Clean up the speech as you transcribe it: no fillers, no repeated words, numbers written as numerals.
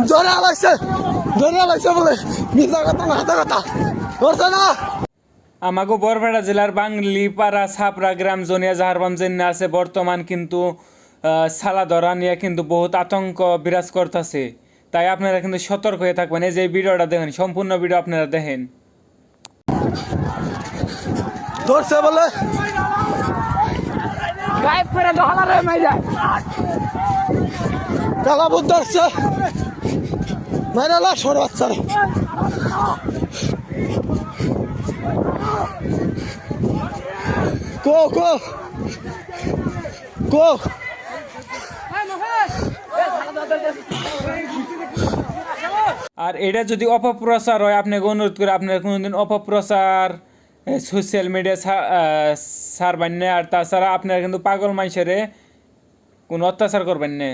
জোরে লাগছে বলে মিথ্যা কথা না হাতে কথা ধরছে না। আমাগো বরপেটা জেলার বাংলিপাড়া ছাপড়া গ্রাম জনিয়া জাহারবাম জেনে আছে বর্তমান কিন্তু সালা ধরা নিয়ে কিন্তু বহুত আতঙ্ক বিরাজ করতেছে। তাই আপনারা কিন্তু সতর্ক হয়ে থাকবেন। এই যে ভিডিওটা দেখেন, সম্পূর্ণ ভিডিও আপনারা দেখেন। ধরছে বলে গায়েব করে দহলা রে মাইরা টাকা বুদ্ধ ধরছে মাইরা লাশ সর বাচ্চারা। কো কো কো আর এটা যদি অপপ্রচার হয়, আপনাকে অনুরোধ করে আপনার কোনোদিন অপপ্রচার সোশ্যাল মিডিয়া ছাড়বেন না। আর তাছাড়া আপনারা কিন্তু পাগল মানুষের কোনো অত্যাচার করবেন না।